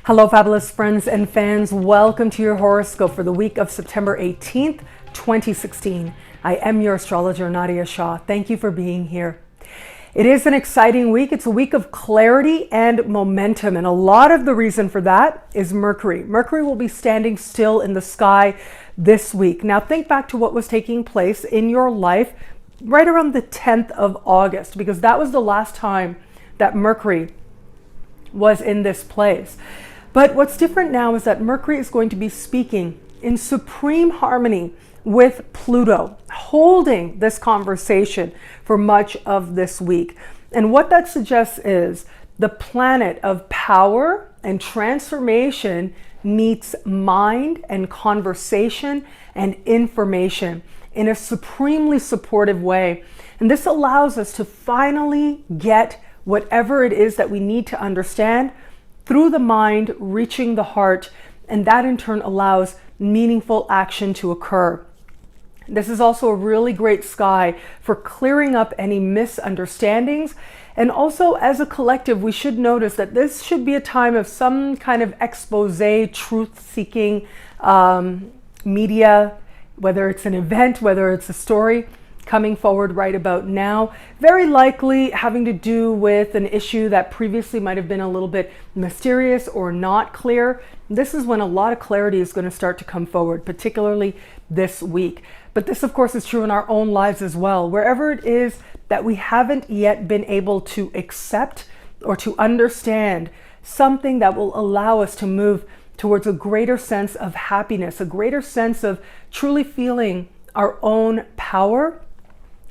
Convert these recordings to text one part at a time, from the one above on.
Hello, fabulous friends and fans. Welcome to your horoscope for the week of September 18th, 2016. I am your astrologer, Nadiya Shah. Thank you for being here. It is an exciting week. It's a week of clarity and momentum, and a lot of the reason for that is Mercury. Mercury will be standing still in the sky this week. Now think back to what was taking place in your life right around the 10th of August, because that was the last time that Mercury was in this place. But what's different now is that Mercury is going to be speaking in supreme harmony with Pluto, holding this conversation for much of this week. And what that suggests is the planet of power and transformation meets mind and conversation and information in a supremely supportive way. And this allows us to finally get whatever it is that we need to understand through the mind, reaching the heart, and that in turn allows meaningful action to occur. This is also a really great sky for clearing up any misunderstandings. And also as a collective, we should notice that this should be a time of some kind of expose, truth-seeking media, whether it's an event, whether it's a story, coming forward right about now, very likely having to do with an issue that previously might have been a little bit mysterious or not clear. This is when a lot of clarity is going to start to come forward, particularly this week. But this, of course, is true in our own lives as well. Wherever it is that we haven't yet been able to accept or to understand something that will allow us to move towards a greater sense of happiness, a greater sense of truly feeling our own power,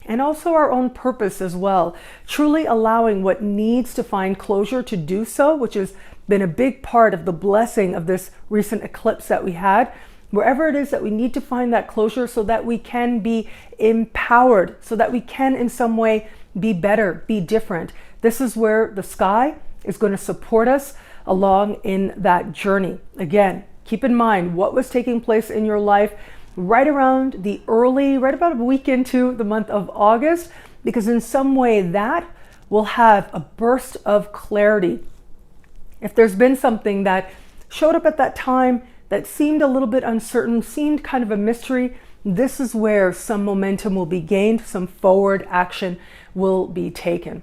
and also our own purpose as well. Truly allowing what needs to find closure to do so, which has been a big part of the blessing of this recent eclipse that we had. Wherever it is that we need to find that closure so that we can be empowered, so that we can in some way be better, be different. This is where the sky is going to support us along in that journey. Again, keep in mind what was taking place in your life right around right about a week into the month of August, because in some way that will have a burst of clarity. If there's been something that showed up at that time that seemed a little bit uncertain, seemed kind of a mystery, this is where some momentum will be gained, some forward action will be taken.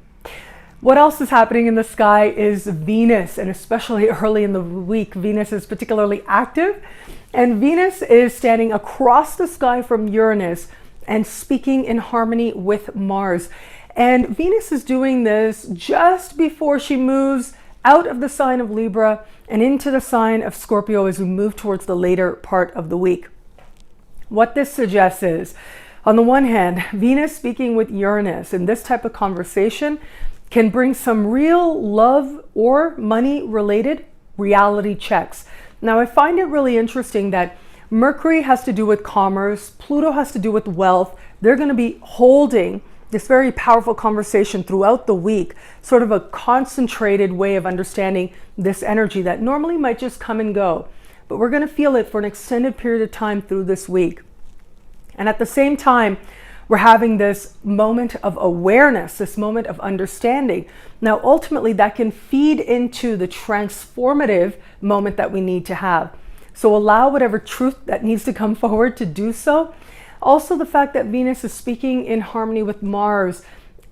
What else is happening in the sky is Venus, and especially early in the week, Venus is particularly active. And Venus is standing across the sky from Uranus and speaking in harmony with Mars. And Venus is doing this just before she moves out of the sign of Libra and into the sign of Scorpio as we move towards the later part of the week. What this suggests is, on the one hand, Venus speaking with Uranus in this type of conversation can bring some real love or money related reality checks. Now, I find it really interesting that Mercury has to do with commerce, Pluto has to do with wealth. They're going to be holding this very powerful conversation throughout the week, sort of a concentrated way of understanding this energy that normally might just come and go. But we're going to feel it for an extended period of time through this week. And at the same time, we're having this moment of awareness, this moment of understanding. Now, ultimately, that can feed into the transformative moment that we need to have. So allow whatever truth that needs to come forward to do so. Also, the fact that Venus is speaking in harmony with Mars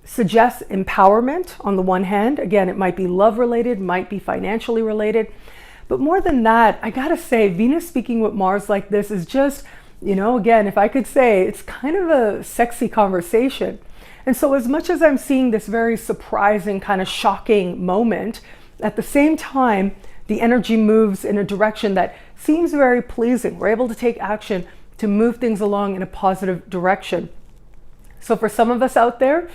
suggests empowerment on the one hand. Again, it might be love related, might be financially related. But more than that, I gotta say, Venus speaking with Mars like this is just, again, if I could say, it's kind of a sexy conversation. And so as much as I'm seeing this very surprising, kind of shocking moment, at the same time, the energy moves in a direction that seems very pleasing. We're able to take action to move things along in a positive direction. So for some of us out there,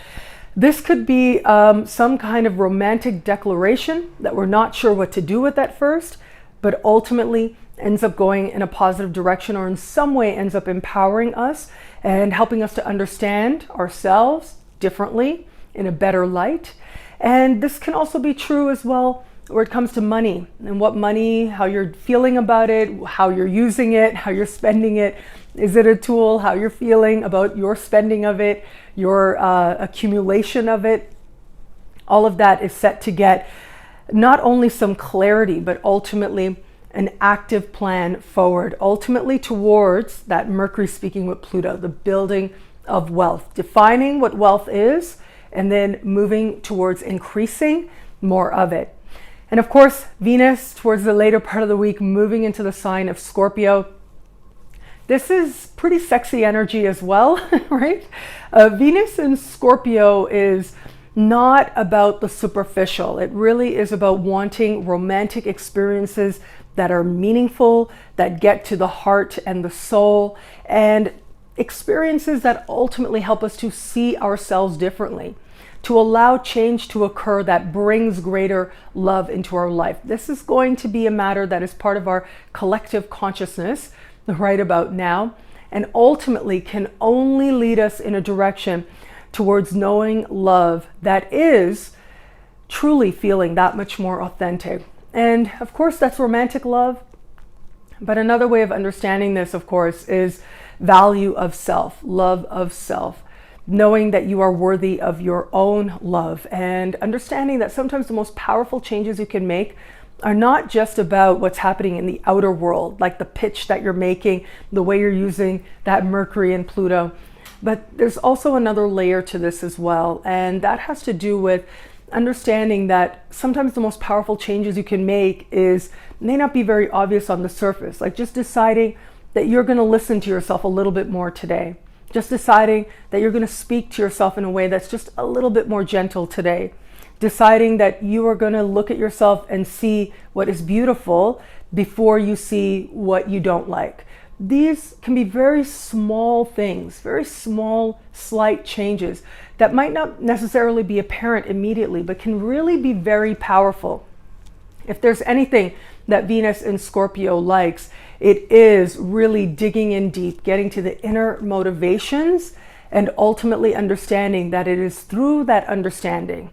this could be some kind of romantic declaration that we're not sure what to do with at first, but ultimately ends up going in a positive direction, or in some way ends up empowering us and helping us to understand ourselves differently in a better light. And this can also be true as well where it comes to money, and what money, how you're feeling about it, how you're using it, how you're spending it. Is it a tool? How you're feeling about your spending of it, your accumulation of it. All of that is set to get not only some clarity, but ultimately an active plan forward, ultimately towards that Mercury speaking with Pluto, the building of wealth, defining what wealth is, and then moving towards increasing more of it. And of course, Venus towards the later part of the week, moving into the sign of Scorpio. This is pretty sexy energy as well, right? Venus in Scorpio is not about the superficial. It really is about wanting romantic experiences that are meaningful, that get to the heart and the soul, and experiences that ultimately help us to see ourselves differently, to allow change to occur that brings greater love into our life. This is going to be a matter that is part of our collective consciousness right about now, and ultimately can only lead us in a direction towards knowing love that is truly feeling that much more authentic. And of course, that's romantic love. But another way of understanding this, of course, is value of self, love of self, knowing that you are worthy of your own love, and understanding that sometimes the most powerful changes you can make are not just about what's happening in the outer world, like the pitch that you're making, the way you're using that Mercury and Pluto, but there's also another layer to this as well. And that has to do with understanding that sometimes the most powerful changes you can make may not be very obvious on the surface, like just deciding that you're going to listen to yourself a little bit more today, just deciding that you're going to speak to yourself in a way that's just a little bit more gentle today, deciding that you are going to look at yourself and see what is beautiful before you see what you don't like. These can be very small things, very small, slight changes that might not necessarily be apparent immediately, but can really be very powerful. If there's anything that Venus in Scorpio likes, it is really digging in deep, getting to the inner motivations, and ultimately understanding that it is through that understanding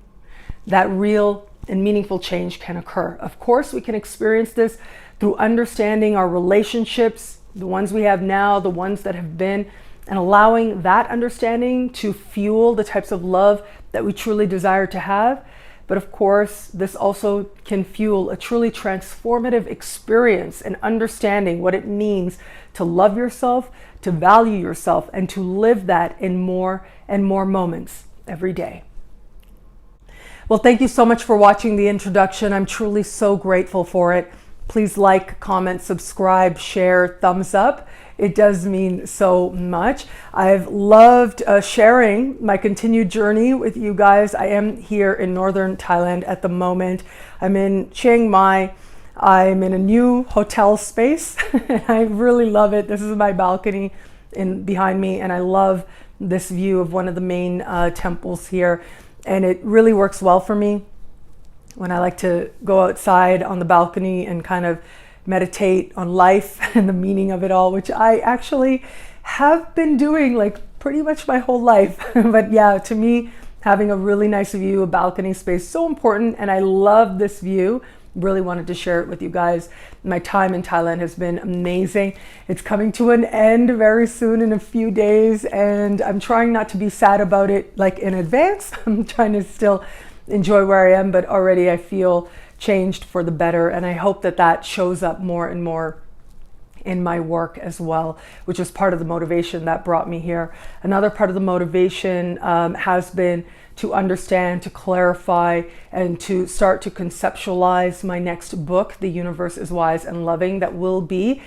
that real and meaningful change can occur. Of course, we can experience this through understanding our relationships, the ones we have now, the ones that have been, and allowing that understanding to fuel the types of love that we truly desire to have. But of course, this also can fuel a truly transformative experience and understanding what it means to love yourself, to value yourself, and to live that in more and more moments every day. Well, thank you so much for watching the introduction. I'm truly so grateful for it. Please like, comment, subscribe, share, thumbs up. It does mean so much. I've loved sharing my continued journey with you guys. I am here in northern Thailand at the moment. I'm in Chiang Mai. I'm in a new hotel space. I really love it. This is my balcony behind me, and I love this view of one of the main temples here. And it really works well for me when I like to go outside on the balcony and kind of meditate on life and the meaning of it all, which I actually have been doing like pretty much my whole life. But yeah, to me, having a really nice view, a balcony space, so important. And I love this view. Really wanted to share it with you guys. My time in Thailand has been amazing. It's coming to an end very soon in a few days, and I'm trying not to be sad about it like in advance. I'm trying to still enjoy where I am, but already I feel changed for the better, and I hope that that shows up more and more in my work as well, which is part of the motivation that brought me here. Another part of the motivation has been to understand, to clarify, and to start to conceptualize my next book, The Universe is Wise and Loving, that will be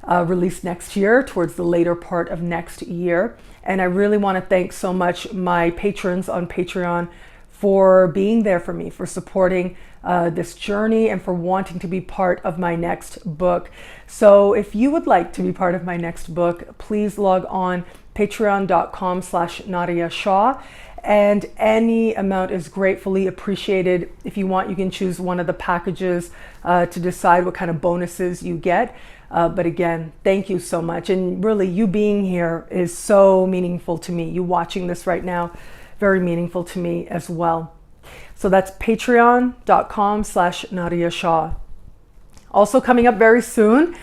released next year, towards the later part of next year. And I really want to thank so much my patrons on Patreon for being there for me, for supporting this journey, and for wanting to be part of my next book. So if you would like to be part of my next book, please log on patreon.com/Nadiya Shah, and any amount is gratefully appreciated. If you want, you can choose one of the packages to decide what kind of bonuses you get. But again, thank you so much. And really, you being here is so meaningful to me. You watching this right now, very meaningful to me as well. So that's patreon.com/Nadiya Shah. Also coming up very soon,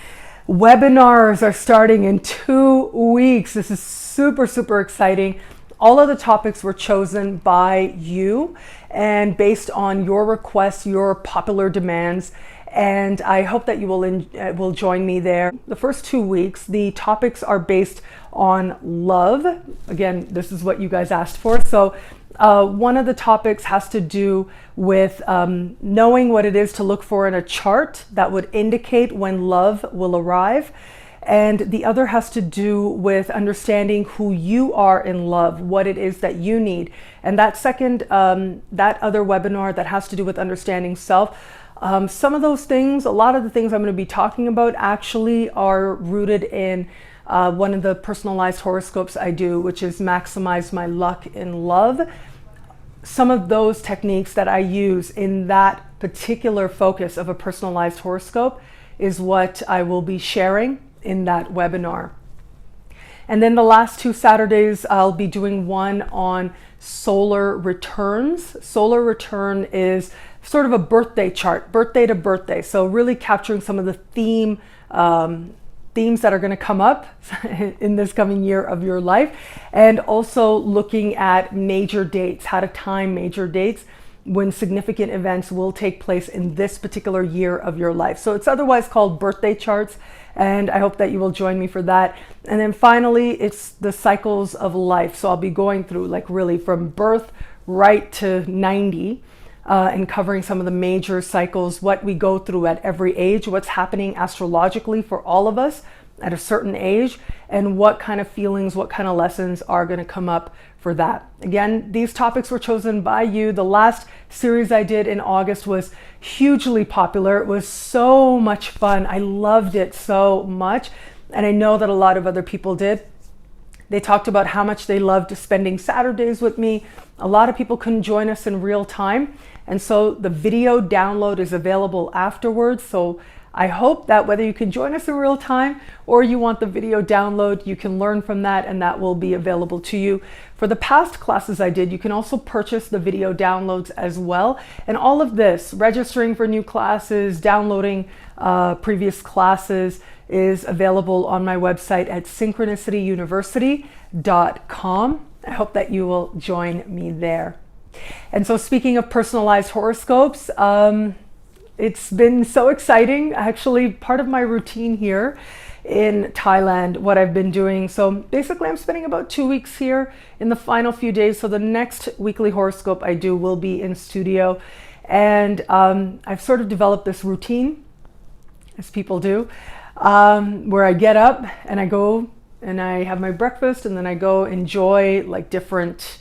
webinars are starting in 2 weeks. This is super, super exciting. All of the topics were chosen by you and based on your requests, your popular demands. And I hope that you will join me there. The first 2 weeks, the topics are based on love. Again, this is what you guys asked for. So one of the topics has to do with knowing what it is to look for in a chart that would indicate when love will arrive. And the other has to do with understanding who you are in love, what it is that you need. And that second, that other webinar that has to do with understanding self, some of those things, a lot of the things I'm going to be talking about actually are rooted in one of the personalized horoscopes I do, which is Maximize My Luck in Love. Some of those techniques that I use in that particular focus of a personalized horoscope is what I will be sharing in that webinar. And then the last 2 Saturdays, I'll be doing one on solar returns. Solar return is sort of a birthday chart, birthday to birthday. So really capturing some of the themes that are going to come up in this coming year of your life, and also looking at major dates, how to time major dates when significant events will take place in this particular year of your life. So it's otherwise called birthday charts, and I hope that you will join me for that. And then finally, it's the cycles of life. So I'll be going through like really from birth right to 90, and covering some of the major cycles, what we go through at every age, what's happening astrologically for all of us at a certain age, and what kind of feelings, what kind of lessons are going to come up for that. Again, these topics were chosen by you. The last series I did in August was hugely popular. It was so much fun. I loved it so much. And I know that a lot of other people did. They talked about how much they loved spending Saturdays with me. A lot of people couldn't join us in real time. And so the video download is available afterwards. So I hope that whether you can join us in real time or you want the video download, you can learn from that, and that will be available to you. For the past classes I did, you can also purchase the video downloads as well. And all of this, registering for new classes, downloading previous classes, is available on my website at synchronicityuniversity.com. I hope that you will join me there. And so speaking of personalized horoscopes, it's been so exciting. Actually, part of my routine here in Thailand, what I've been doing. So basically, I'm spending about 2 weeks here in the final few days. So the next weekly horoscope I do will be in studio. And I've sort of developed this routine, as people do, where I get up and I go and I have my breakfast, and then I go enjoy like different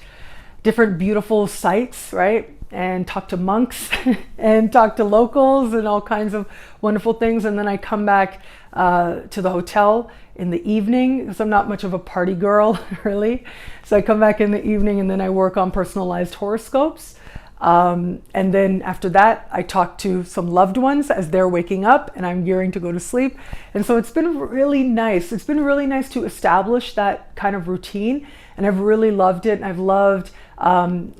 beautiful sights, right? And talk to monks and talk to locals and all kinds of wonderful things. And then I come back to the hotel in the evening, because I'm not much of a party girl, really. So I come back in the evening and then I work on personalized horoscopes. And then after that, I talk to some loved ones as they're waking up and I'm gearing to go to sleep. And so it's been really nice. It's been really nice to establish that kind of routine. And I've really loved it. And I've loved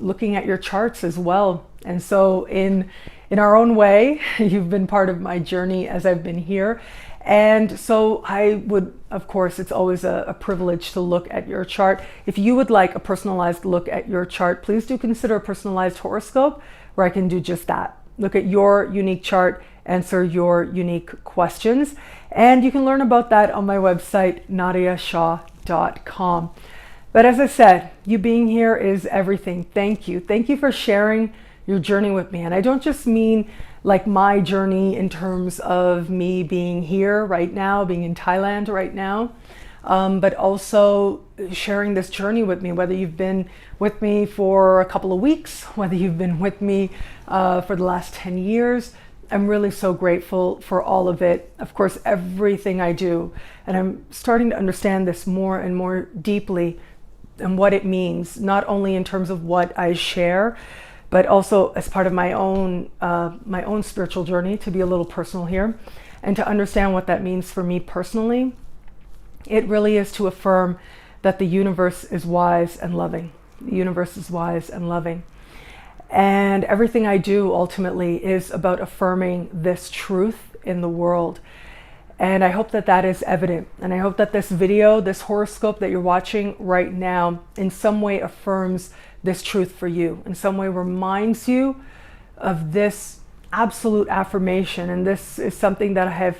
looking at your charts as well. And so in our own way, you've been part of my journey as I've been here. And so I would, of course, it's always a privilege to look at your chart. If you would like a personalized look at your chart, please do consider a personalized horoscope where I can do just that. Look at your unique chart, answer your unique questions. And you can learn about that on my website, nadiyashah.com. But as I said, you being here is everything. Thank you. Thank you for sharing your journey with me. And I don't just mean like my journey in terms of me being here right now, being in Thailand right now, but also sharing this journey with me, whether you've been with me for a couple of weeks, whether you've been with me for the last 10 years. I'm really so grateful for all of it. Of course, everything I do. And I'm starting to understand this more and more deeply and what it means, not only in terms of what I share, but also as part of my own spiritual journey, to be a little personal here, and to understand what that means for me personally. It really is to affirm that the universe is wise and loving. The universe is wise and loving. And everything I do ultimately is about affirming this truth in the world. And I hope that that is evident. And I hope that this video, this horoscope that you're watching right now, in some way affirms this truth for you, in some way reminds you of this absolute affirmation. And this is something that I have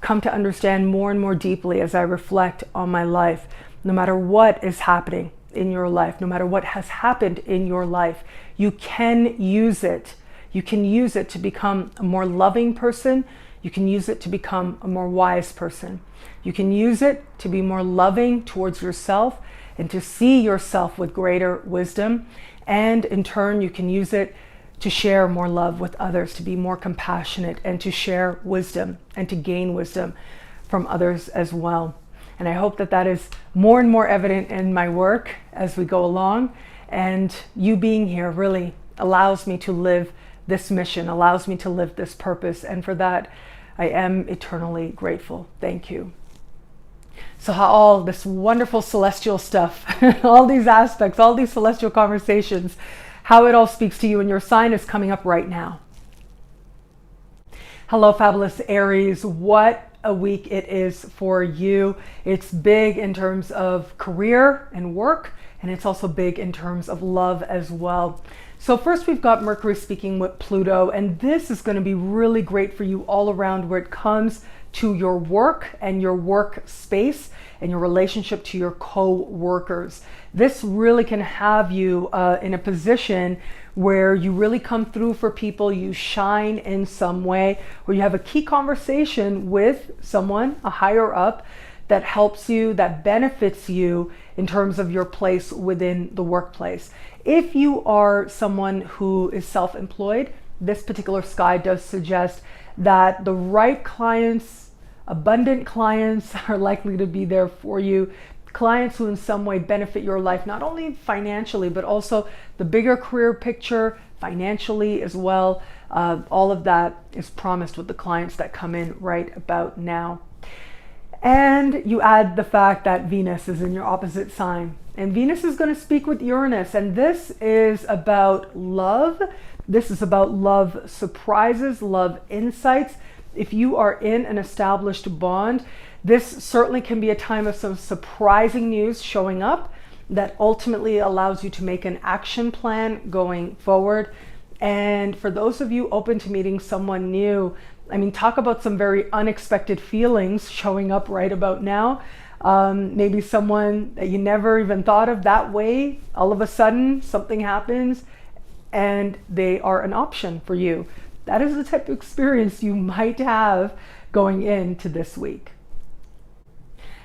come to understand more and more deeply as I reflect on my life. No matter what is happening in your life, no matter what has happened in your life, you can use it. You can use it to become a more loving person. You can use it to become a more wise person. You can use it to be more loving towards yourself and to see yourself with greater wisdom. And in turn, you can use it to share more love with others, to be more compassionate, and to share wisdom and to gain wisdom from others as well. And I hope that that is more and more evident in my work as we go along. And you being here really allows me to live this mission, allows me to live this purpose. And for that, I am eternally grateful. Thank you. So how all this wonderful celestial stuff, all these aspects, all these celestial conversations, how it all speaks to you and your sign is coming up right now. Hello, fabulous Aries. What a week it is for you. It's big in terms of career and work, and it's also big in terms of love as well. So first we've got Mercury speaking with Pluto, and this is going to be really great for you all around where it comes to your work and your work space and your relationship to your co-workers. This really can have you in a position where you really come through for people, you shine in some way, where you have a key conversation with someone, a higher up, that helps you, that benefits you in terms of your place within the workplace. If you are someone who is self-employed, this particular sky does suggest that the right clients, abundant clients, are likely to be there for you. Clients who in some way benefit your life, not only financially, but also the bigger career picture, financially as well. All of that is promised with the clients that come in right about now. And you add the fact that Venus is in your opposite sign. And Venus is going to speak with Uranus. And this is about love. This is about love surprises, love insights. If you are in an established bond, this certainly can be a time of some surprising news showing up that ultimately allows you to make an action plan going forward. And for those of you open to meeting someone new, I mean, talk about some very unexpected feelings showing up right about now. Maybe someone that you never even thought of that way, all of a sudden something happens and they are an option for you. That is the type of experience you might have going into this week.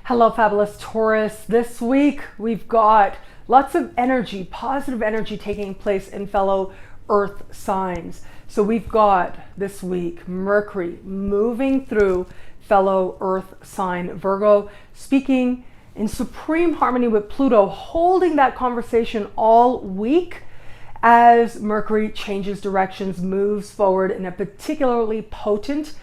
Hello, fabulous Taurus. This week we've got lots of energy, positive energy taking place in fellow earth signs. So we've got this week Mercury moving through fellow earth sign Virgo, speaking in supreme harmony with Pluto, holding that conversation all week as Mercury changes directions, moves forward in a particularly potent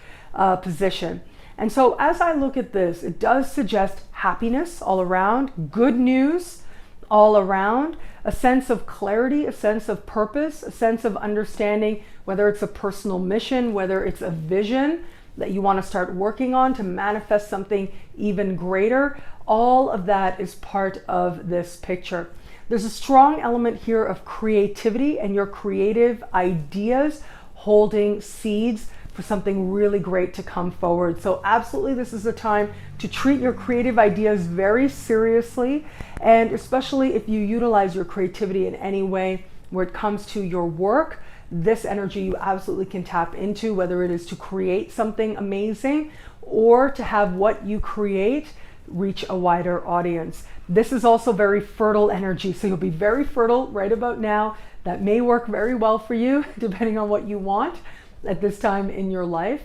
position. And so as I look at this, it does suggest happiness all around, good news all around, a sense of clarity, a sense of purpose, a sense of understanding, whether it's a personal mission, whether it's a vision that you want to start working on to manifest something even greater. All of that is part of this picture. There's a strong element here of creativity and your creative ideas holding seeds for something really great to come forward. So absolutely, this is a time to treat your creative ideas very seriously, and especially if you utilize your creativity in any way where it comes to your work, this energy you absolutely can tap into, whether it is to create something amazing or to have what you create reach a wider audience. This is also very fertile energy, so you'll be very fertile right about now. That may work very well for you depending on what you want at this time in your life.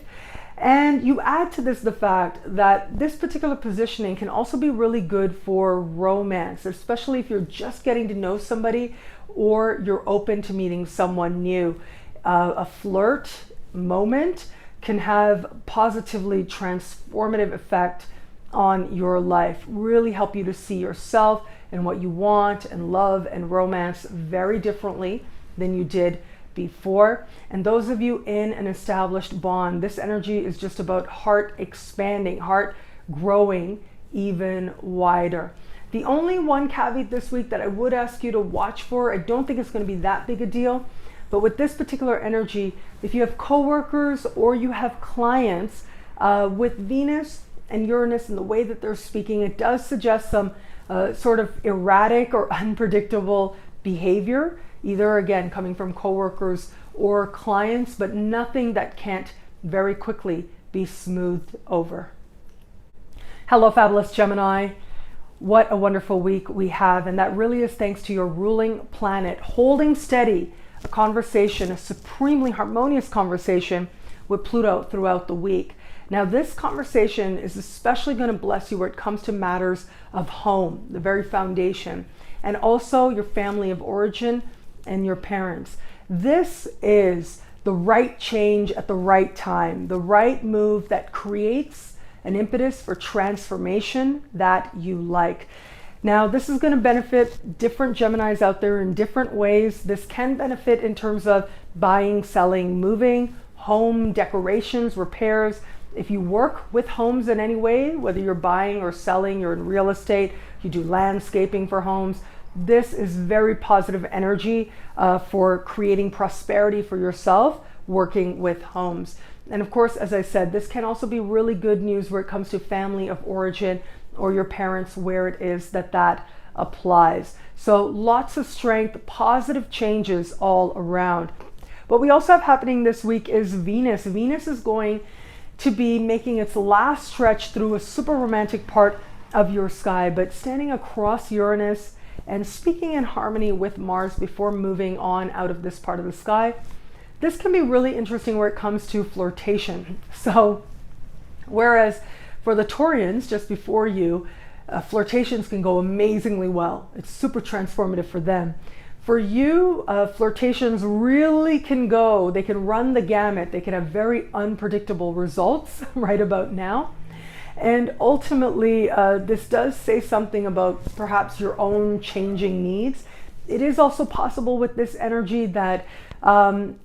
And you add to this the fact that this particular positioning can also be really good for romance, especially if you're just getting to know somebody or you're open to meeting someone new. A flirt moment can have positively transformative effect on your life, really help you to see yourself and what you want and love and romance very differently than you did before. And those of you in an established bond, this energy is just about heart expanding, heart growing even wider. The only one caveat this week that I would ask you to watch for, I don't think it's going to be that big a deal, but with this particular energy, if you have coworkers or you have clients with Venus and Uranus and the way that they're speaking, it does suggest some sort of erratic or unpredictable behavior, either again coming from coworkers or clients, but nothing that can't very quickly be smoothed over. Hello, fabulous Gemini. What a wonderful week we have, and that really is thanks to your ruling planet holding steady a conversation, a supremely harmonious conversation with Pluto throughout the week. Now, this conversation is especially going to bless you where it comes to matters of home, the very foundation, and also your family of origin and your parents. This is the right change at the right time, the right move that creates an impetus for transformation that you like. Now, this is going to benefit different Geminis out there in different ways. This can benefit in terms of buying, selling, moving, home decorations, repairs. If you work with homes in any way, whether you're buying or selling, you're in real estate, you do landscaping for homes, this is very positive energy for creating prosperity for yourself working with homes. And of course, as I said, this can also be really good news where it comes to family of origin or your parents, where it is that applies. So lots of strength, positive changes all around. What we also have happening this week is Venus. Venus is going to be making its last stretch through a super romantic part of your sky, but standing across Uranus and speaking in harmony with Mars before moving on out of this part of the sky. This can be really interesting where it comes to flirtation. So whereas for the Taurians just before you, flirtations can go amazingly well. It's super transformative for them. For you, flirtations really can go, they can run the gamut. They can have very unpredictable results right about now. And ultimately, this does say something about perhaps your own changing needs. It is also possible with this energy that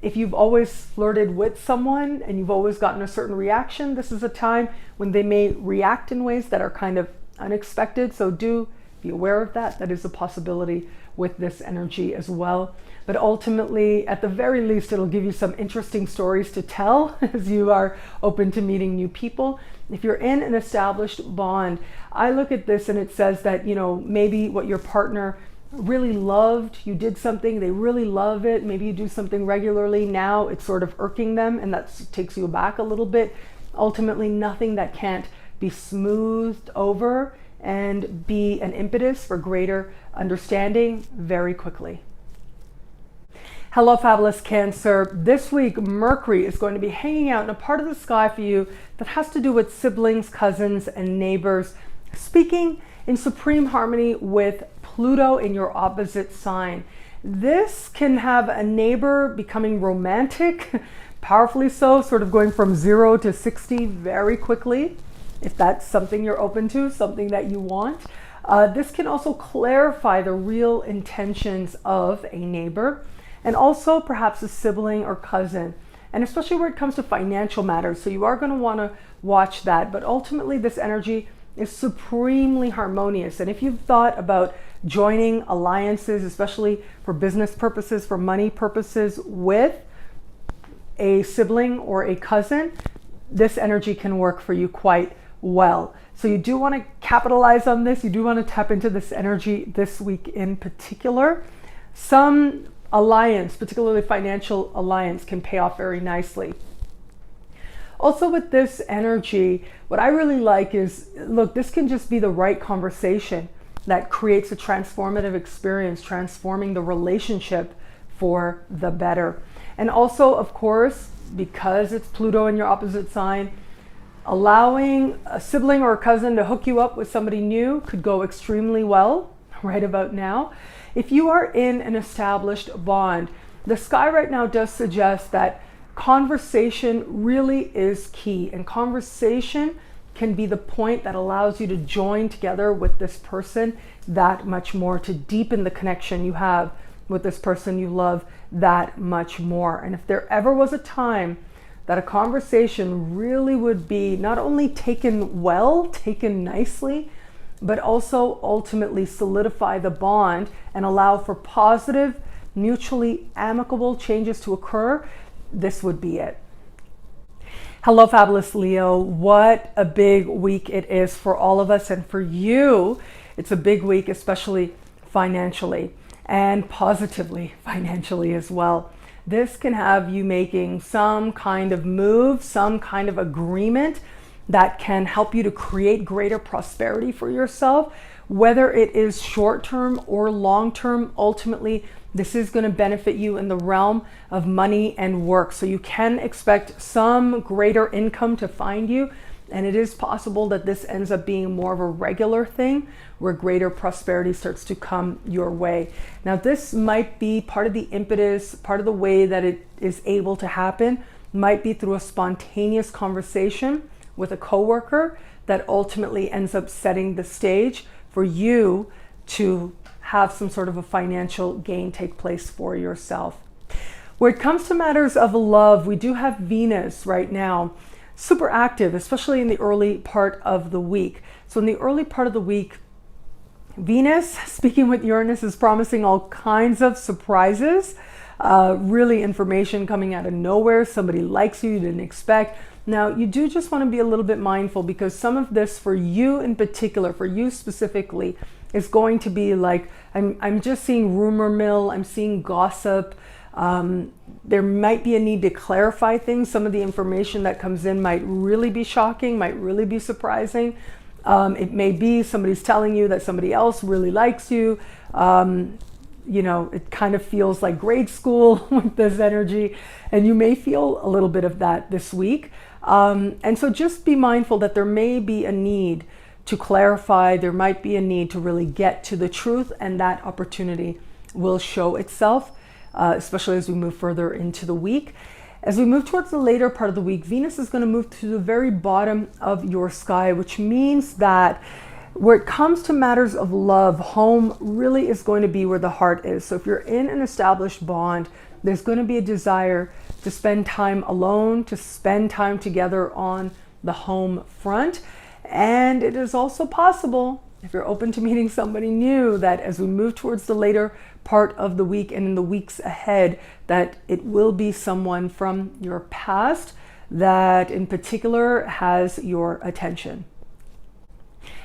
if you've always flirted with someone and you've always gotten a certain reaction, this is a time when they may react in ways that are kind of unexpected. So do be aware of that. That is a possibility with this energy as well. But ultimately, at the very least, it'll give you some interesting stories to tell as you are open to meeting new people. If you're in an established bond, I look at this and it says that, you know, maybe what your partner really loved, you did something, they really love it, maybe you do something regularly, now it's sort of irking them and that takes you aback a little bit. Ultimately, nothing that can't be smoothed over and be an impetus for greater understanding very quickly. Hello, fabulous Cancer. This week, Mercury is going to be hanging out in a part of the sky for you that has to do with siblings, cousins, and neighbors, speaking in supreme harmony with Pluto in your opposite sign. This can have a neighbor becoming romantic, powerfully so, sort of going from 0 to 60 very quickly, if that's something you're open to, something that you want. This can also clarify the real intentions of a neighbor and also perhaps a sibling or cousin, and especially where it comes to financial matters. So you are going to want to watch that, but ultimately this energy is supremely harmonious. And if you've thought about joining alliances, especially for business purposes, for money purposes, with a sibling or a cousin, this energy can work for you quite well. So you do want to capitalize on this. You do want to tap into this energy this week in particular. Some alliance, particularly financial alliance, can pay off very nicely. Also with this energy, what I really like is, look, this can just be the right conversation that creates a transformative experience, transforming the relationship for the better. And also, of course, because it's Pluto in your opposite sign, allowing a sibling or a cousin to hook you up with somebody new could go extremely well right about now. If you are in an established bond, the sky right now does suggest that conversation really is key, and conversation can be the point that allows you to join together with this person that much more, to deepen the connection you have with this person you love that much more. And if there ever was a time that a conversation really would be not only taken well, taken nicely, but also ultimately solidify the bond and allow for positive, mutually amicable changes to occur, this would be it. Hello, Fabulous Leo. What a big week it is for all of us, and for you, it's a big week, especially financially and positively financially as well. This can have you making some kind of move, some kind of agreement that can help you to create greater prosperity for yourself, whether it is short-term or long-term. Ultimately, this is going to benefit you in the realm of money and work. So you can expect some greater income to find you. And it is possible that this ends up being more of a regular thing where greater prosperity starts to come your way. Now, this might be part of the impetus, part of the way that it is able to happen, might be through a spontaneous conversation with a coworker that ultimately ends up setting the stage for you to have some sort of a financial gain take place for yourself. Where it comes to matters of love, we do have Venus right now super active, especially in the early part of the week. So in the early part of the week, Venus, speaking with Uranus, is promising all kinds of surprises, really information coming out of nowhere. Somebody likes you didn't expect. Now, you do just want to be a little bit mindful, because some of this for you in particular, for you specifically, is going to be like, I'm just seeing rumor mill, I'm seeing gossip. There might be a need to clarify things. Some of the information that comes in might really be shocking, might really be surprising. It may be somebody's telling you that somebody else really likes you. You know, it kind of feels like grade school with this energy, and you may feel a little bit of that this week. And so just be mindful that there may be a need to clarify, there might be a need to really get to the truth, and that opportunity will show itself, especially as we move further into the week. As we move towards the later part of the week, Venus is going to move to the very bottom of your sky, which means that where it comes to matters of love, home really is going to be where the heart is. So if you're in an established bond, there's going to be a desire to spend time alone, to spend time together on the home front. And it is also possible, if you're open to meeting somebody new, that as we move towards the later part of the week and in the weeks ahead, that it will be someone from your past that in particular has your attention.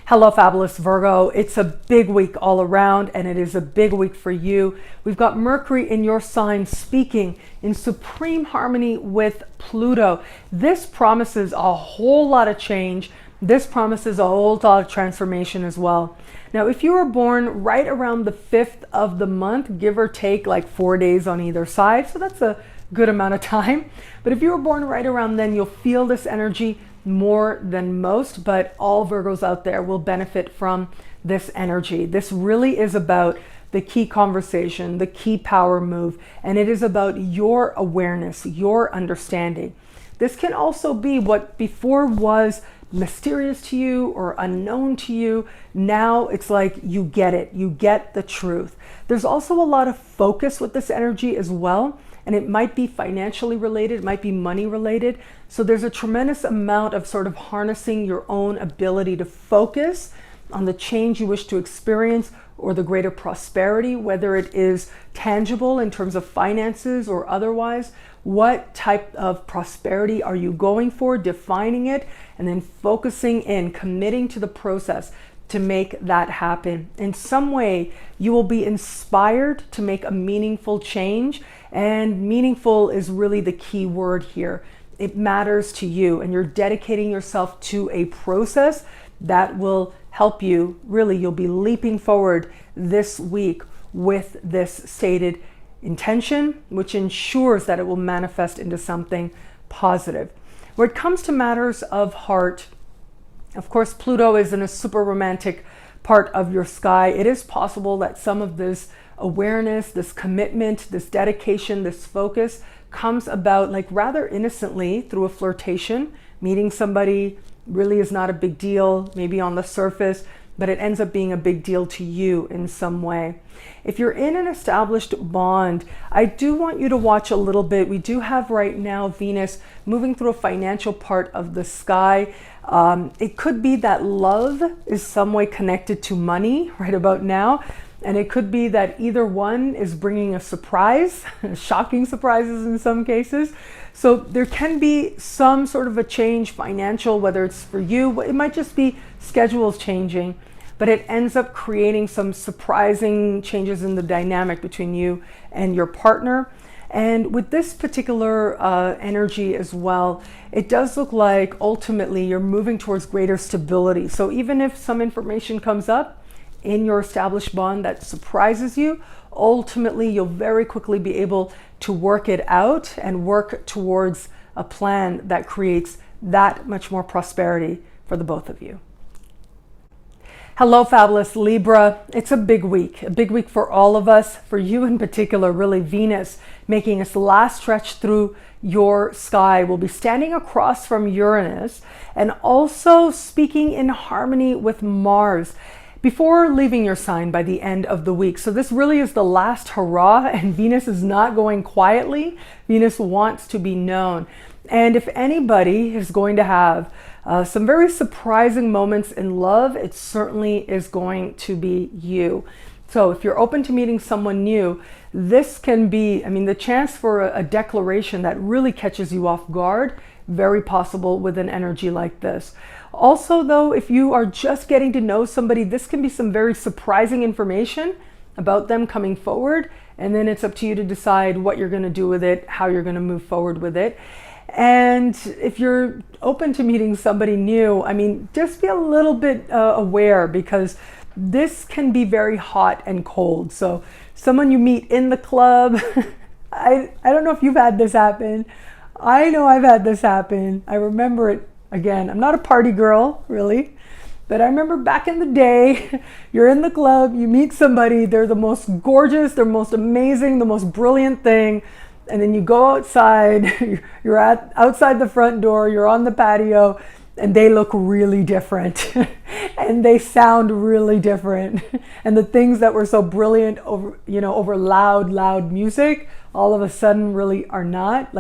Hello, Fabulous Virgo. It's a big week all around, and it is a big week for you. We've got Mercury in your sign speaking in supreme harmony with Pluto. This promises a whole lot of change. This promises a whole lot of transformation as well. Now, if you were born right around the 5th of the month, give or take like 4 days on either side, so that's a good amount of time. But if you were born right around then, you'll feel this energy more than most, but all Virgos out there will benefit from this energy. This really is about the key conversation, the key power move, and it is about your awareness, your understanding. This can also be what before was mysterious to you or unknown to you. Now it's like you get it, you get the truth. There's also a lot of focus with this energy as well, and it might be financially related, it might be money related. So there's a tremendous amount of sort of harnessing your own ability to focus on the change you wish to experience or the greater prosperity, whether it is tangible in terms of finances or otherwise. What type of prosperity are you going for, defining it, and then focusing in, committing to the process to make that happen. In some way, you will be inspired to make a meaningful change, and meaningful is really the key word here. It matters to you, and you're dedicating yourself to a process that will help you. Really, you'll be leaping forward this week with this stated intention, which ensures that it will manifest into something positive. Where it comes to matters of heart, of course, Pluto is in a super romantic part of your sky. It is possible that some of this awareness, this commitment, this dedication, this focus comes about like rather innocently through a flirtation. Meeting somebody really is not a big deal, maybe on the surface. but it ends up being a big deal to you in some way. If you're in an established bond, I do want you to watch a little bit. We do have right now Venus moving through a financial part of the sky. It could be that love is some way connected to money right about now. And it could be that either one is bringing a surprise, shocking surprises in some cases. So there can be some sort of a change financial, whether it's for you, it might just be schedules changing, but it ends up creating some surprising changes in the dynamic between you and your partner. And with this particular energy as well, it does look like ultimately you're moving towards greater stability. So even if some information comes up in your established bond that surprises you, ultimately you'll very quickly be able to work it out and work towards a plan that creates that much more prosperity for the both of you. Hello, Fabulous Libra. It's a big week for all of us, for you in particular, really. Venus making its last stretch through your sky will be standing across from Uranus and also speaking in harmony with Mars before leaving your sign by the end of the week. So this really is the last hurrah, and Venus is not going quietly. Venus wants to be known. And if anybody is going to have some very surprising moments in love, it certainly is going to be you. So if you're open to meeting someone new, this can be, the chance for a declaration that really catches you off guard, very possible with an energy like this. Also, though, if you are just getting to know somebody, this can be some very surprising information about them coming forward, and then it's up to you to decide what you're going to do with it, how you're going to move forward with it. And if you're open to meeting somebody new, just be a little bit aware, because this can be very hot and cold. So someone you meet in the club, I don't know if you've had this happen. I know I've had this happen. I remember it. Again, I'm not a party girl, really, but I remember back in the day, you're in the club, you meet somebody, they're the most gorgeous, they're most amazing, the most brilliant thing, and then you go outside, you're outside the front door, you're on the patio, and they look really different, and they sound really different, and the things that were so brilliant over loud music, all of a sudden really are not.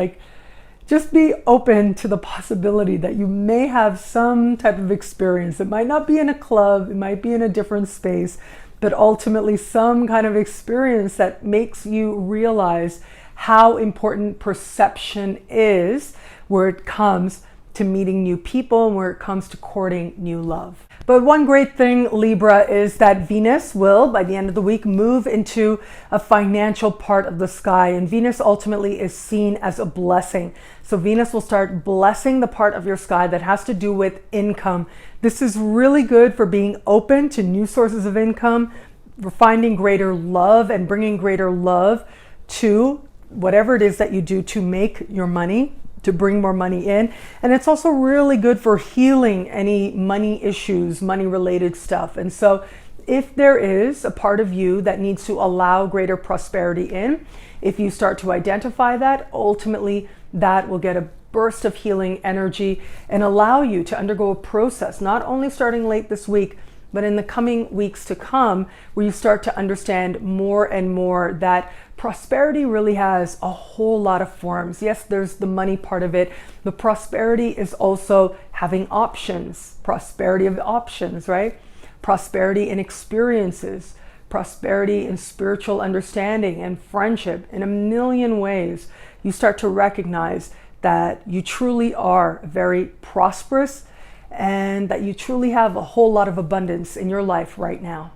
Just be open to the possibility that you may have some type of experience. It might not be in a club, it might be in a different space, but ultimately some kind of experience that makes you realize how important perception is where it comes to meeting new people and where it comes to courting new love. But one great thing, Libra, is that Venus will, by the end of the week, move into a financial part of the sky. And Venus ultimately is seen as a blessing. So Venus will start blessing the part of your sky that has to do with income. This is really good for being open to new sources of income, for finding greater love and bringing greater love to whatever it is that you do to make your money, to bring more money in. And it's also really good for healing any money issues, money related stuff. And so if there is a part of you that needs to allow greater prosperity in, if you start to identify that, ultimately that will get a burst of healing energy and allow you to undergo a process, not only starting late this week, but in the coming weeks to come, where you start to understand more and more that prosperity really has a whole lot of forms. Yes, there's the money part of it, but prosperity is also having options, prosperity of options, right? Prosperity in experiences, prosperity in spiritual understanding and friendship. In a million ways, you start to recognize that you truly are very prosperous and that you truly have a whole lot of abundance in your life right now.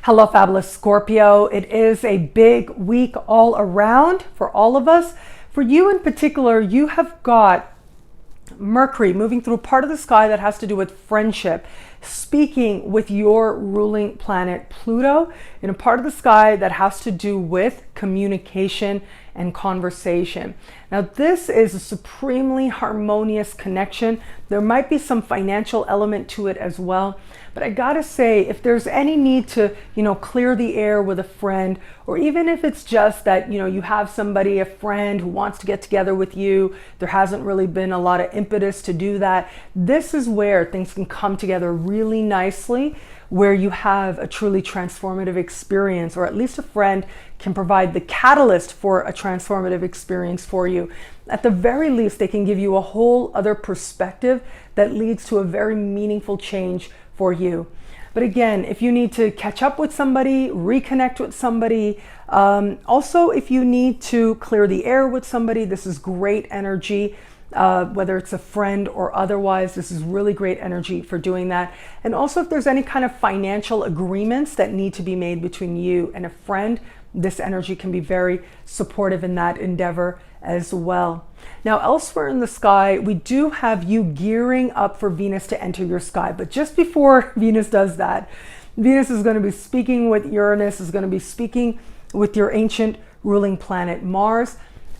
Hello, Fabulous Scorpio. It is a big week all around for all of us. For you in particular, you have got Mercury moving through a part of the sky that has to do with friendship, speaking with your ruling planet Pluto in a part of the sky that has to do with communication and conversation. Now, this is a supremely harmonious connection. There might be some financial element to it as well. But I gotta say, if there's any need to, clear the air with a friend, or even if it's just that, you have somebody, a friend who wants to get together with you, there hasn't really been a lot of impetus to do that. This is where things can come together really nicely, where you have a truly transformative experience, or at least a friend can provide the catalyst for a transformative experience for you. At the very least, they can give you a whole other perspective that leads to a very meaningful change for you. But again, if you need to catch up with somebody, reconnect with somebody, also if you need to clear the air with somebody, this is great energy. Whether it's a friend or otherwise, this is really great energy for doing that. And also if there's any kind of financial agreements that need to be made between you and a friend, this energy can be very supportive in that endeavor as well. Now, elsewhere in the sky, we do have you gearing up for Venus to enter your sky. But just before Venus does that, Venus is going to be speaking with Uranus, is going to be speaking with your ancient ruling planet Mars.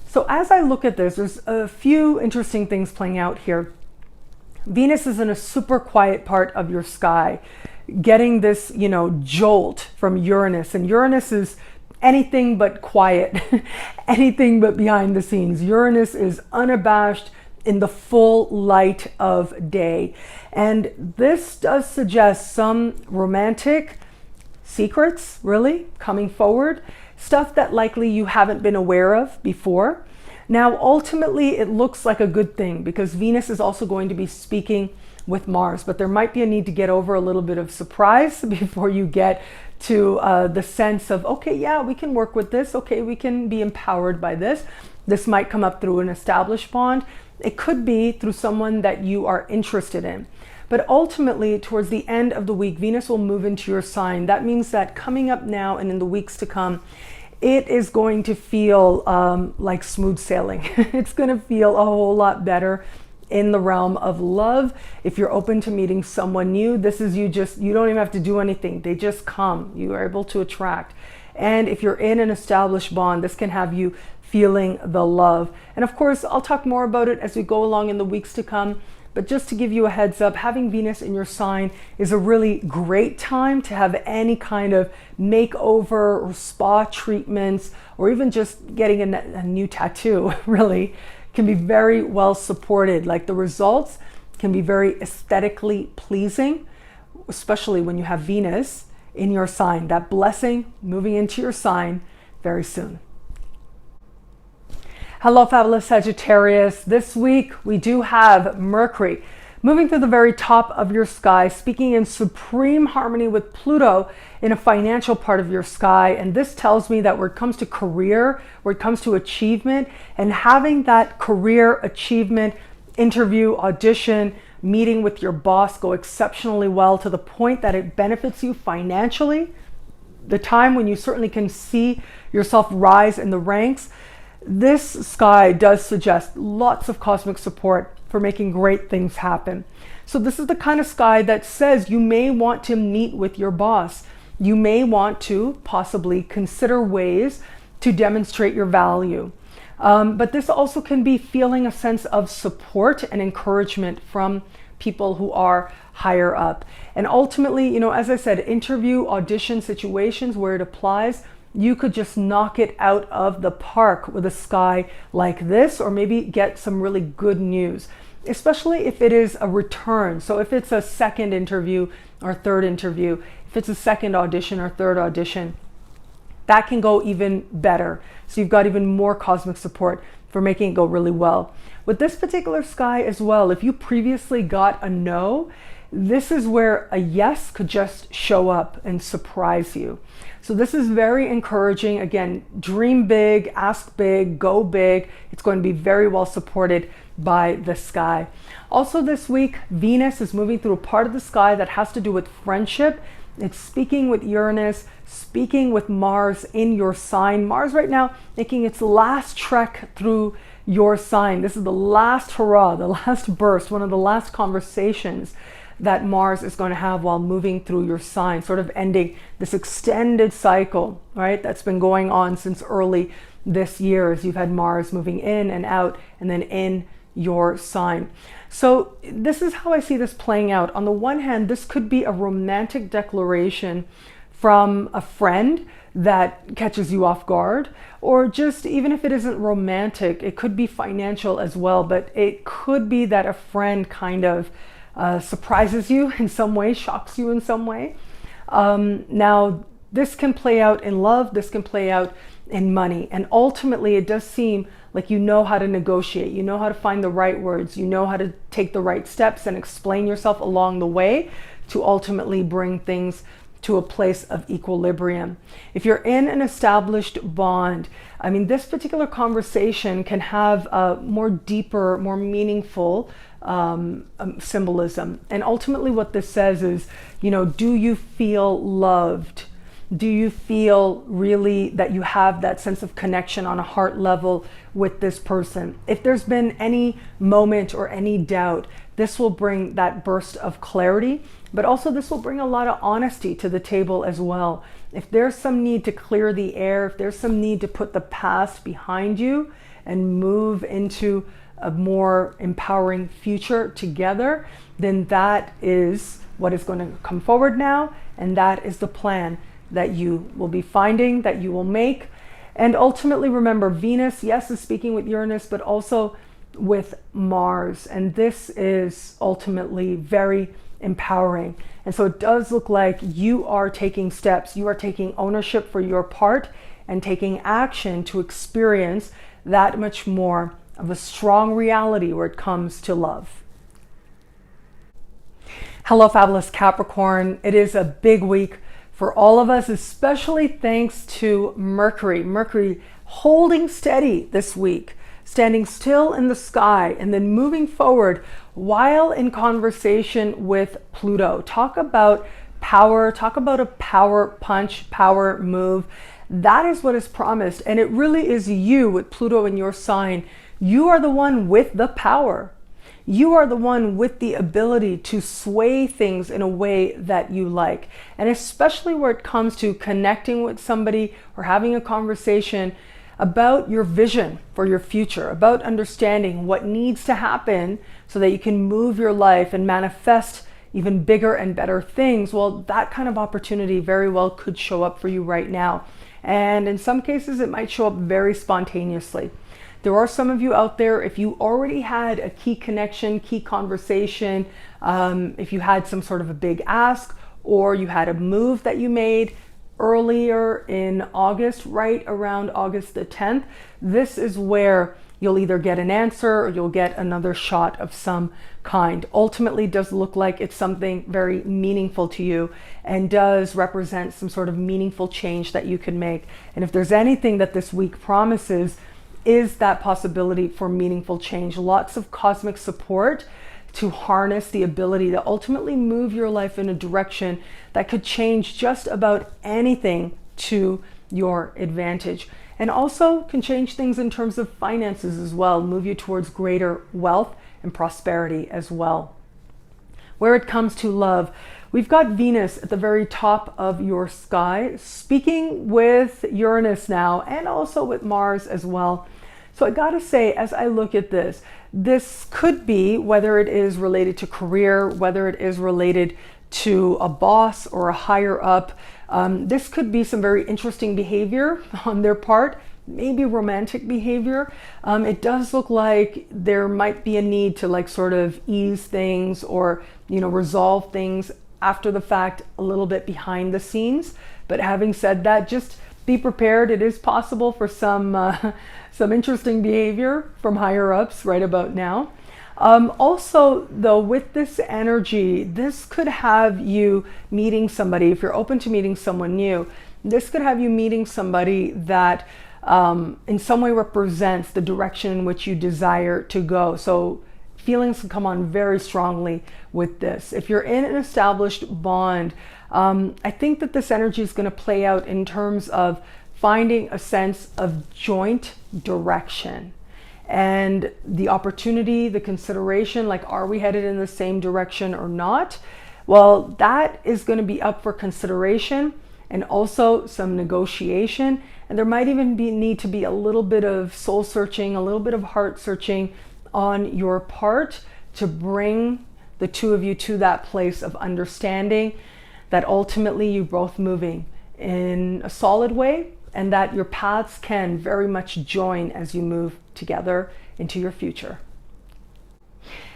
So as I look at this, there's a few interesting things playing out here. Venus is in a super quiet part of your sky, getting this, jolt from Uranus. And Uranus is anything but quiet, anything but behind the scenes. Uranus is unabashed in the full light of day. And this does suggest some romantic secrets, really, coming forward. Stuff that likely you haven't been aware of before. Now, ultimately, it looks like a good thing because Venus is also going to be speaking with Mars, but there might be a need to get over a little bit of surprise before you get to the sense of, okay, yeah, we can work with this. Okay, we can be empowered by this. This might come up through an established bond. It could be through someone that you are interested in. But ultimately, towards the end of the week, Venus will move into your sign. That means that coming up now and in the weeks to come, it is going to feel like smooth sailing. It's going to feel a whole lot better in the realm of love. If you're open to meeting someone new, this is you don't even have to do anything. They just come. You are able to attract. And if you're in an established bond, this can have you feeling the love. And of course, I'll talk more about it as we go along in the weeks to come. But just to give you a heads up, having Venus in your sign is a really great time to have any kind of makeover or spa treatments, or even just getting a new tattoo, really, can be very well supported. Like the results can be very aesthetically pleasing, especially when you have Venus in your sign. That blessing moving into your sign very soon. Hello, Fabulous Sagittarius. This week we do have Mercury moving through the very top of your sky, speaking in supreme harmony with Pluto in a financial part of your sky. And this tells me that where it comes to career, where it comes to achievement, and having that career achievement interview, audition, meeting with your boss go exceptionally well to the point that it benefits you financially, the time when you certainly can see yourself rise in the ranks, this sky does suggest lots of cosmic support for making great things happen. So this is the kind of sky that says you may want to meet with your boss. You may want to possibly consider ways to demonstrate your value. But this also can be feeling a sense of support and encouragement from people who are higher up. And ultimately, as I said, interview, audition situations where it applies, you could just knock it out of the park with a sky like this, or maybe get some really good news, especially if it is a return. So if it's a second interview or third interview, if it's a second audition or third audition, that can go even better. So you've got even more cosmic support for making it go really well. With this particular sky as well, if you previously got a no, this is where a yes could just show up and surprise you. So this is very encouraging. Again, dream big, ask big, go big. It's going to be very well supported by the sky. Also this week, Venus is moving through a part of the sky that has to do with friendship. It's speaking with Uranus, speaking with Mars in your sign. Mars right now making its last trek through your sign. This is the last hurrah, the last burst, one of the last conversations that Mars is going to have while moving through your sign, sort of ending this extended cycle, right? That's been going on since early this year, as you've had Mars moving in and out and then in your sign. So this is how I see this playing out. On the one hand, this could be a romantic declaration from a friend that catches you off guard, or just even if it isn't romantic, it could be financial as well, but it could be that a friend kind of surprises you in some way, shocks you in some way. Now, this can play out in love, this can play out in money, and ultimately it does seem like you know how to negotiate, you know how to find the right words, you know how to take the right steps and explain yourself along the way to ultimately bring things to a place of equilibrium. If you're in an established bond, I mean, this particular conversation can have a more deeper, more meaningful symbolism. And ultimately what this says is, you know, do you feel loved? Do you feel really that you have that sense of connection on a heart level with this person? If there's been any moment or any doubt, this will bring that burst of clarity, but also this will bring a lot of honesty to the table as well. If there's some need to clear the air, if there's some need to put the past behind you and move into a more empowering future together, then that is what is going to come forward now, and that is the plan that you will be finding, that you will make. And ultimately, remember, Venus, yes, is speaking with Uranus, but also with Mars. And this is ultimately very empowering. And so it does look like you are taking steps, you are taking ownership for your part and taking action to experience that much more of a strong reality where it comes to love. Hello, fabulous Capricorn. It is a big week for all of us, especially thanks to Mercury. Mercury holding steady this week, standing still in the sky and then moving forward while in conversation with Pluto. Talk about power, talk about a power punch, power move. That is what is promised. And it really is you with Pluto in your sign. You are the one with the power. You are the one with the ability to sway things in a way that you like. And especially where it comes to connecting with somebody or having a conversation about your vision for your future, about understanding what needs to happen so that you can move your life and manifest even bigger and better things. Well, that kind of opportunity very well could show up for you right now. And in some cases, it might show up very spontaneously. There are some of you out there, if you already had a key connection, key conversation, if you had some sort of a big ask, or you had a move that you made earlier in August, right around August the 10th, this is where you'll either get an answer or you'll get another shot of some kind. Ultimately, it does look like it's something very meaningful to you and does represent some sort of meaningful change that you can make. And if there's anything that this week promises, is that possibility for meaningful change. Lots of cosmic support to harness the ability to ultimately move your life in a direction that could change just about anything to your advantage. And also can change things in terms of finances as well, move you towards greater wealth and prosperity as well. Where it comes to love, we've got Venus at the very top of your sky, speaking with Uranus now, and also with Mars as well. So I gotta say, as I look at this, this could be, whether it is related to career, whether it is related to a boss or a higher up, this could be some very interesting behavior on their part, maybe romantic behavior. It does look like there might be a need to like sort of ease things or, you know, resolve things after the fact, a little bit behind the scenes. But having said that, just be prepared. It is possible for some interesting behavior from higher ups right about now. Also, though, with this energy, this could have you meeting somebody. If you're open to meeting someone new, this could have you meeting somebody that in some way represents the direction in which you desire to go. So feelings can come on very strongly with this. If you're in an established bond, I think that this energy is going to play out in terms of finding a sense of joint direction and the opportunity, the consideration, like, are we headed in the same direction or not? Well, that is going to be up for consideration and also some negotiation And there might even need to be a little bit of soul searching, a little bit of heart searching on your part to bring the two of you to that place of understanding that ultimately you're both moving in a solid way, and that your paths can very much join as you move together into your future.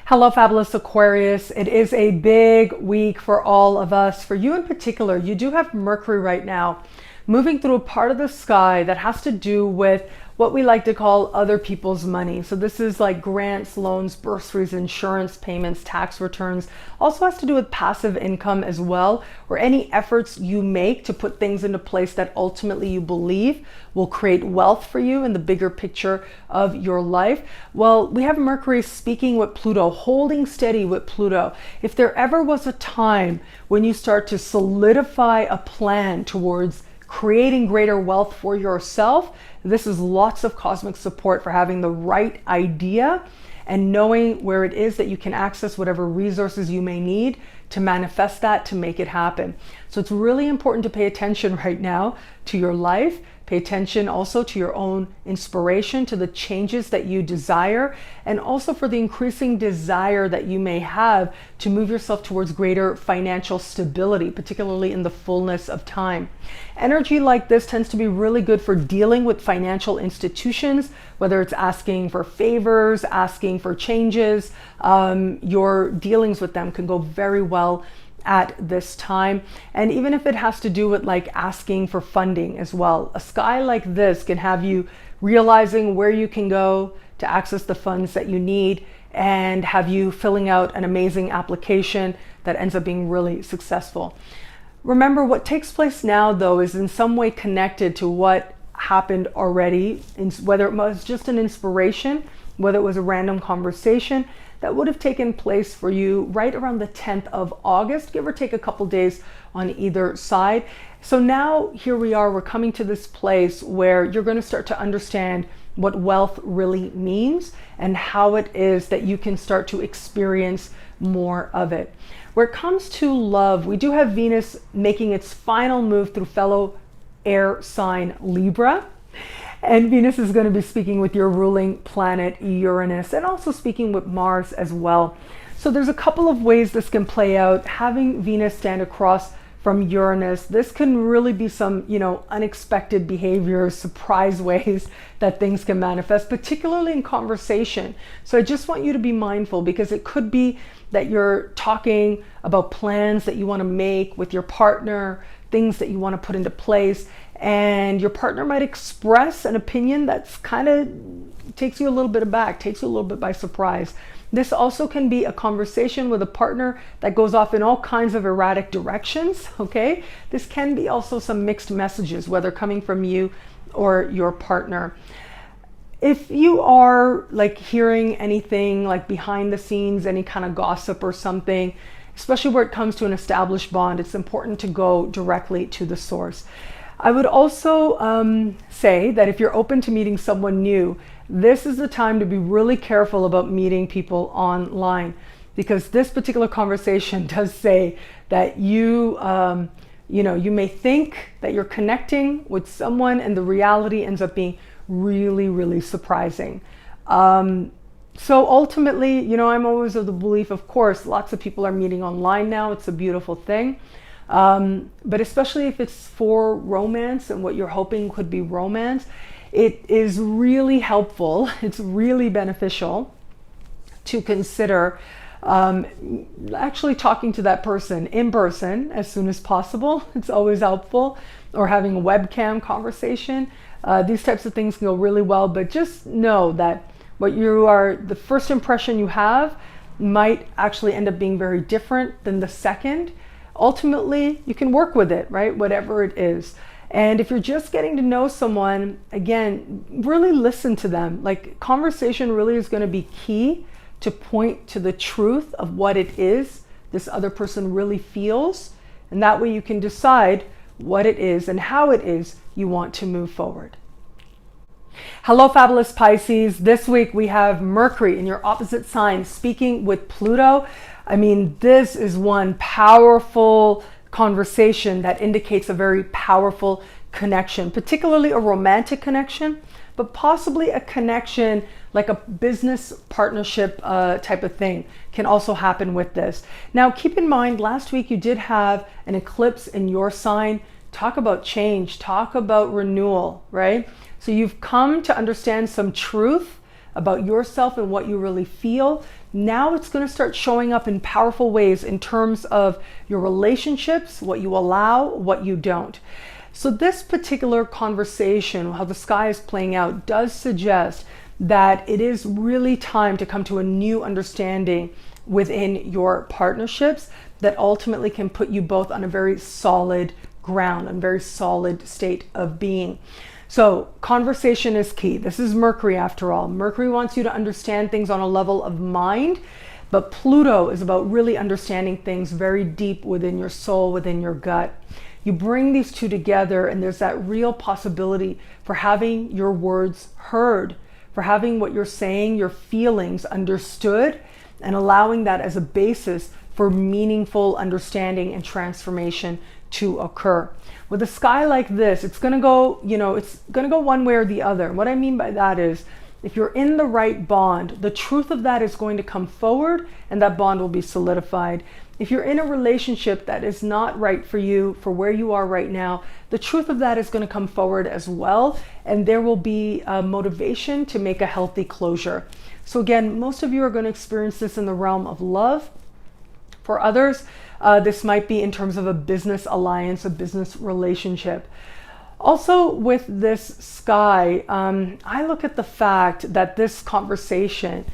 Hello, Fabulous Aquarius. It is a big week for all of us. For you in particular, you do have Mercury right now moving through a part of the sky that has to do with what we like to call other people's money. So this is like grants, loans, bursaries, insurance payments, tax returns. Also has to do with passive income as well, or any efforts you make to put things into place that ultimately you believe will create wealth for you in the bigger picture of your life. Well, we have Mercury speaking with Pluto, holding steady with Pluto. If there ever was a time when you start to solidify a plan towards creating greater wealth for yourself, this is lots of cosmic support for having the right idea and knowing where it is that you can access whatever resources you may need to manifest that, to make it happen. So it's really important to pay attention right now to your life. Pay attention also to your own inspiration, to the changes that you desire, and also for the increasing desire that you may have to move yourself towards greater financial stability, particularly in the fullness of time. Energy like this tends to be really good for dealing with financial institutions, whether it's asking for favors, asking for changes. Your dealings with them can go very well at this time. And even if it has to do with like asking for funding as well, a sky like this can have you realizing where you can go to access the funds that you need, and have you filling out an amazing application that ends up being really successful. Remember, what takes place now though is in some way connected to what happened already, whether it was just an inspiration, whether it was a random conversation that would have taken place for you right around the 10th of August, give or take a couple days on either side. So now here we are, we're coming to this place where you're going to start to understand what wealth really means and how it is that you can start to experience more of it. Where it comes to love, we do have Venus making its final move through fellow air sign Libra. And Venus is going to be speaking with your ruling planet Uranus, and also speaking with Mars as well. So there's a couple of ways this can play out. Having Venus stand across from Uranus, this can really be some, unexpected behaviors, surprise ways that things can manifest, particularly in conversation. So I just want you to be mindful, because it could be that you're talking about plans that you want to make with your partner, things that you want to put into place, and your partner might express an opinion that's kind of takes you a little bit aback, takes you a little bit by surprise. This also can be a conversation with a partner that goes off in all kinds of erratic directions, okay? This can be also some mixed messages, whether coming from you or your partner. If you are like hearing anything like behind the scenes, any kind of gossip or something, especially where it comes to an established bond, it's important to go directly to the source. I would also say that if you're open to meeting someone new, this is the time to be really careful about meeting people online, because this particular conversation does say that you may think that you're connecting with someone, and the reality ends up being really, really surprising. So ultimately, I'm always of the belief, of course, lots of people are meeting online now. It's a beautiful thing. But especially if it's for romance and what you're hoping could be romance, it is really helpful. It's really beneficial to consider actually talking to that person in person as soon as possible. It's always helpful. Or having a webcam conversation. These types of things can go really well, but just know that the first impression you have might actually end up being very different than the second. Ultimately, you can work with it, right? Whatever it is. And if you're just getting to know someone, again, really listen to them. Like, conversation really is going to be key to point to the truth of what it is this other person really feels. And that way you can decide what it is and how it is you want to move forward. Hello, Fabulous Pisces. This week we have Mercury in your opposite sign speaking with Pluto. I mean, this is one powerful conversation that indicates a very powerful connection, particularly a romantic connection, but possibly a connection like a business partnership type of thing can also happen with this. Now, keep in mind, last week you did have an eclipse in your sign. Talk about change, talk about renewal, right? So you've come to understand some truth about yourself and what you really feel. Now it's going to start showing up in powerful ways in terms of your relationships, what you allow, what you don't. So this particular conversation, how the sky is playing out, does suggest that it is really time to come to a new understanding within your partnerships that ultimately can put you both on a very solid ground, a very solid state of being. So conversation is key. This is Mercury after all. Mercury wants you to understand things on a level of mind, but Pluto is about really understanding things very deep within your soul, within your gut. You bring these two together and there's that real possibility for having your words heard, for having what you're saying, your feelings understood, and allowing that as a basis for meaningful understanding and transformation to occur. With a sky like this, it's going to go, it's going to go one way or the other. What I mean by that is, if you're in the right bond, the truth of that is going to come forward and that bond will be solidified. If you're in a relationship that is not right for you, for where you are right now, the truth of that is going to come forward as well, and there will be a motivation to make a healthy closure. So again, most of you are going to experience this in the realm of love. For others, this might be in terms of a business alliance, a business relationship. Also with this sky, I look at the fact that this conversation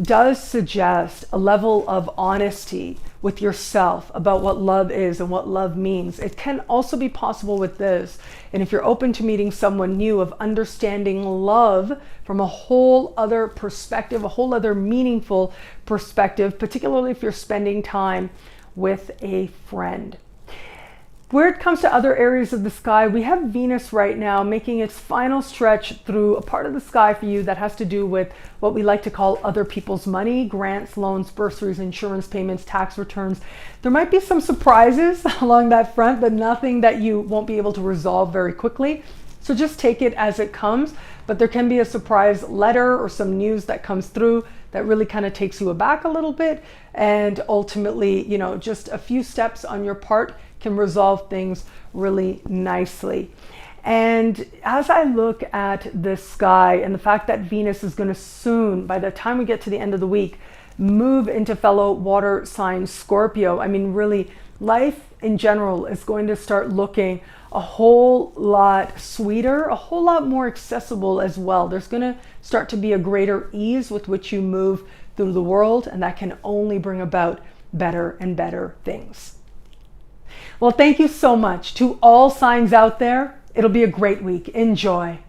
does suggest a level of honesty with yourself about what love is and what love means. It can also be possible with this, and if you're open to meeting someone new, of understanding love from a whole other perspective, a whole other meaningful perspective, particularly if you're spending time with a friend. Where it comes to other areas of the sky, we have Venus right now making its final stretch through a part of the sky for you that has to do with what we like to call other people's money, grants, loans, bursaries, insurance payments, tax returns. There might be some surprises along that front, but nothing that you won't be able to resolve very quickly. So just take it as it comes, but there can be a surprise letter or some news that comes through that really kind of takes you aback a little bit, and ultimately, just a few steps on your part can resolve things really nicely. And as I look at this sky and the fact that Venus is going to soon, by the time we get to the end of the week, move into fellow water sign Scorpio, I mean, really, life in general is going to start looking a whole lot sweeter, a whole lot more accessible as well. There's going to start to be a greater ease with which you move through the world, and that can only bring about better and better things. Well, thank you so much to all signs out there. It'll be a great week. Enjoy.